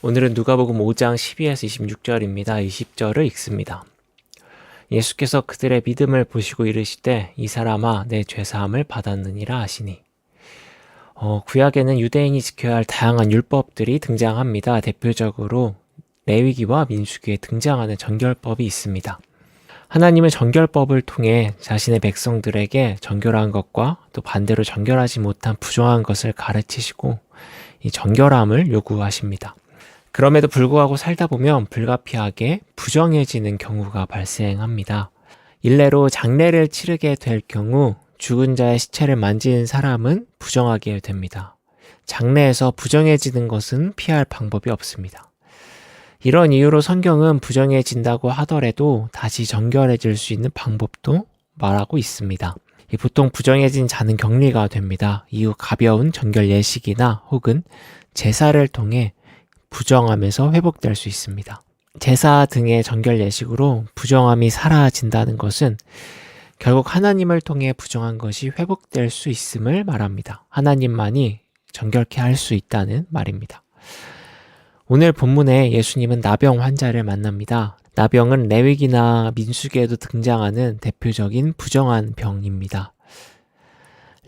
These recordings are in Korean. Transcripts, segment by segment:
오늘은 누가복음 5장 12에서 26절입니다. 20절을 읽습니다. 예수께서 그들의 믿음을 보시고 이르시되 이 사람아 내 죄사함을 받았느니라 하시니. 구약에는 유대인이 지켜야 할 다양한 율법들이 등장합니다. 대표적으로 레위기와 민수기에 등장하는 정결법이 있습니다. 하나님은 정결법을 통해 자신의 백성들에게 정결한 것과 또 반대로 정결하지 못한 부정한 것을 가르치시고 이 정결함을 요구하십니다. 그럼에도 불구하고 살다 보면 불가피하게 부정해지는 경우가 발생합니다. 일례로 장례를 치르게 될 경우 죽은 자의 시체를 만지는 사람은 부정하게 됩니다. 장례에서 부정해지는 것은 피할 방법이 없습니다. 이런 이유로 성경은 부정해진다고 하더라도 다시 정결해질 수 있는 방법도 말하고 있습니다. 보통 부정해진 자는 격리가 됩니다. 이후 가벼운 정결 예식이나 혹은 제사를 통해 부정함에서 회복될 수 있습니다. 제사 등의 정결 예식으로 부정함이 사라진다는 것은 결국 하나님을 통해 부정한 것이 회복될 수 있음을 말합니다. 하나님만이 정결케 할 수 있다는 말입니다. 오늘 본문에 예수님은 나병 환자를 만납니다. 나병은 레위기나 민수기에도 등장하는 대표적인 부정한 병입니다.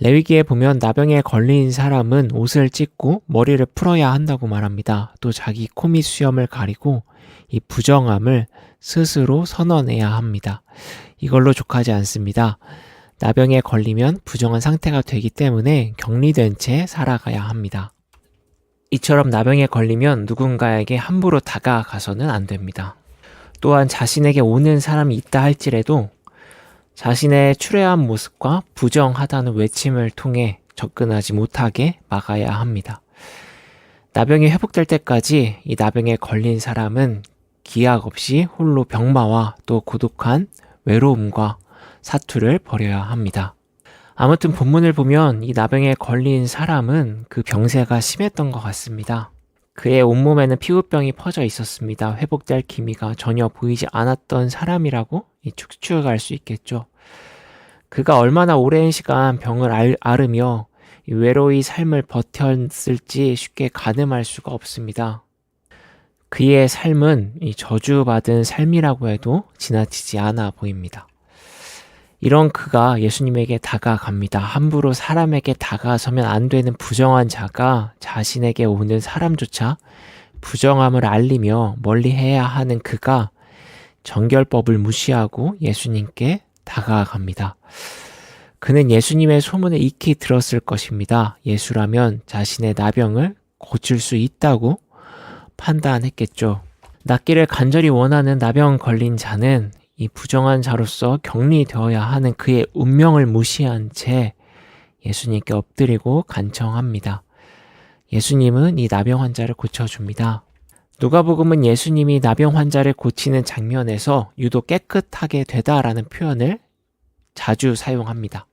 레위기에 보면 나병에 걸린 사람은 옷을 찢고 머리를 풀어야 한다고 말합니다. 또 자기 코 및 수염을 가리고 이 부정함을 스스로 선언해야 합니다. 이걸로 족하지 않습니다. 나병에 걸리면 부정한 상태가 되기 때문에 격리된 채 살아가야 합니다. 이처럼 나병에 걸리면 누군가에게 함부로 다가가서는 안 됩니다. 또한 자신에게 오는 사람이 있다 할지라도 자신의 추레한 모습과 부정하다는 외침을 통해 접근하지 못하게 막아야 합니다. 나병이 회복될 때까지 이 나병에 걸린 사람은 기약 없이 홀로 병마와 또 고독한 외로움과 사투를 벌여야 합니다. 아무튼 본문을 보면 이 나병에 걸린 사람은 그 병세가 심했던 것 같습니다. 그의 온몸에는 피부병이 퍼져 있었습니다. 회복될 기미가 전혀 보이지 않았던 사람이라고 추측할 수 있겠죠. 그가 얼마나 오랜 시간 병을 앓으며 외로이 삶을 버텼을지 쉽게 가늠할 수가 없습니다. 그의 삶은 저주받은 삶이라고 해도 지나치지 않아 보입니다. 이런 그가 예수님에게 다가갑니다. 함부로 사람에게 다가서면 안 되는 부정한 자가 자신에게 오는 사람조차 부정함을 알리며 멀리해야 하는 그가 정결법을 무시하고 예수님께 다가갑니다. 그는 예수님의 소문을 익히 들었을 것입니다. 예수라면 자신의 나병을 고칠 수 있다고 판단했겠죠. 낫기를 간절히 원하는 나병 걸린 자는 이 부정한 자로서 격리되어야 하는 그의 운명을 무시한 채 예수님께 엎드리고 간청합니다. 예수님은 이 나병 환자를 고쳐줍니다. 누가복음은 예수님이 나병 환자를 고치는 장면에서 유독 깨끗하게 되다라는 표현을 자주 사용합니다.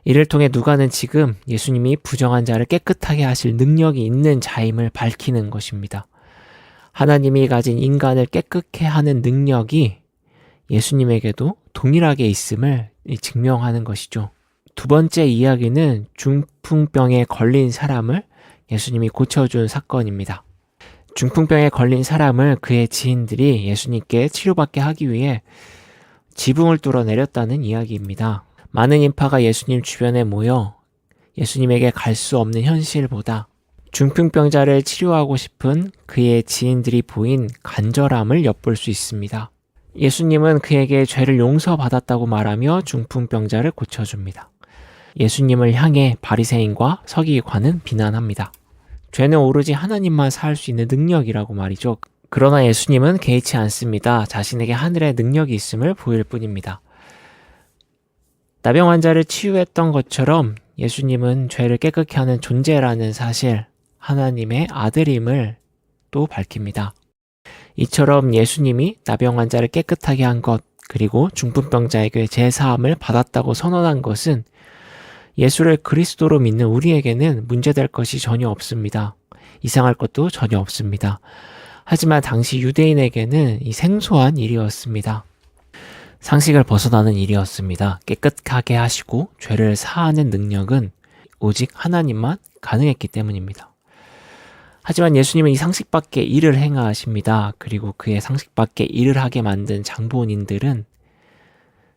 이를 통해 누가는 지금 예수님이 부정한 자를 깨끗하게 하실 능력이 있는 자임을 밝히는 것입니다. 하나님이 가진 인간을 깨끗게 하는 능력이 예수님에게도 동일하게 있음을 증명하는 것이죠. 두 번째 이야기는 중풍병에 걸린 사람을 예수님이 고쳐준 사건입니다. 중풍병에 걸린 사람을 그의 지인들이 예수님께 치료받게 하기 위해 지붕을 뚫어내렸다는 이야기입니다. 많은 인파가 예수님 주변에 모여 예수님에게 갈 수 없는 현실보다 중풍병자를 치료하고 싶은 그의 지인들이 보인 간절함을 엿볼 수 있습니다. 예수님은 그에게 죄를 용서받았다고 말하며 중풍병자를 고쳐줍니다. 예수님을 향해 바리새인과 서기관은 비난합니다. 죄는 오로지 하나님만 사할 수 있는 능력이라고 말이죠. 그러나 예수님은 개의치 않습니다. 자신에게 하늘의 능력이 있음을 보일 뿐입니다. 나병 환자를 치유했던 것처럼 예수님은 죄를 깨끗게 하는 존재라는 사실, 하나님의 아들임을 또 밝힙니다. 이처럼 예수님이 나병 환자를 깨끗하게 한 것, 그리고 중풍병자에게 제사함을 받았다고 선언한 것은 예수를 그리스도로 믿는 우리에게는 문제될 것이 전혀 없습니다. 이상할 것도 전혀 없습니다. 하지만 당시 유대인에게는 이 생소한 일이었습니다. 상식을 벗어나는 일이었습니다. 깨끗하게 하시고 죄를 사하는 능력은 오직 하나님만 가능했기 때문입니다. 하지만 예수님은 이 상식 밖의 일을 행하십니다. 그리고 그의 상식 밖의 일을 하게 만든 장본인들은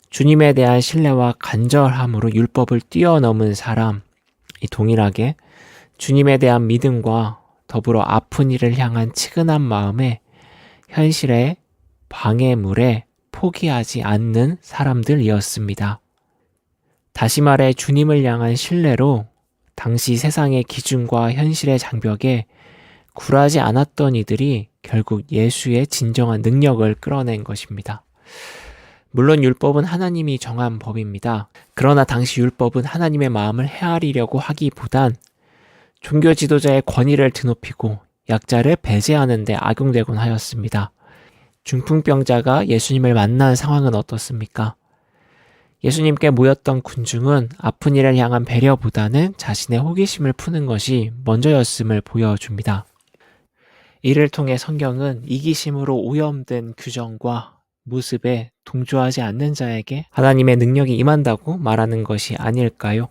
주님에 대한 신뢰와 간절함으로 율법을 뛰어넘은 사람, 이 동일하게 주님에 대한 믿음과 더불어 아픈 이를 향한 치근한 마음에 현실의 방해물에 포기하지 않는 사람들이었습니다. 다시 말해 주님을 향한 신뢰로 당시 세상의 기준과 현실의 장벽에 굴하지 않았던 이들이 결국 예수의 진정한 능력을 끌어낸 것입니다. 물론 율법은 하나님이 정한 법입니다. 그러나 당시 율법은 하나님의 마음을 헤아리려고 하기보단 종교 지도자의 권위를 드높이고 약자를 배제하는 데 악용되곤 하였습니다. 중풍병자가 예수님을 만난 상황은 어떻습니까? 예수님께 모였던 군중은 아픈 이를 향한 배려보다는 자신의 호기심을 푸는 것이 먼저였음을 보여줍니다. 이를 통해 성경은 이기심으로 오염된 규정과 모습에 동조하지 않는 자에게 하나님의 능력이 임한다고 말하는 것이 아닐까요?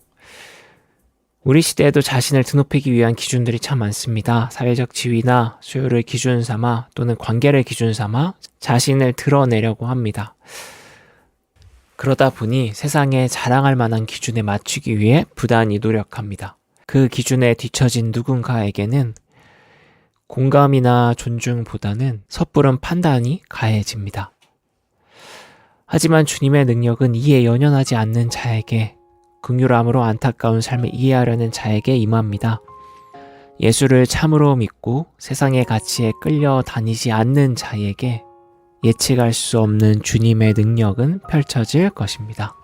우리 시대에도 자신을 드높이기 위한 기준들이 참 많습니다. 사회적 지위나 수요를 기준 삼아 또는 관계를 기준 삼아 자신을 드러내려고 합니다. 그러다 보니 세상에 자랑할 만한 기준에 맞추기 위해 부단히 노력합니다. 그 기준에 뒤처진 누군가에게는 공감이나 존중보다는 섣부른 판단이 가해집니다. 하지만 주님의 능력은 이에 연연하지 않는 자에게, 긍휼함으로 안타까운 삶을 이해하려는 자에게 임합니다. 예수를 참으로 믿고 세상의 가치에 끌려다니지 않는 자에게 예측할 수 없는 주님의 능력은 펼쳐질 것입니다.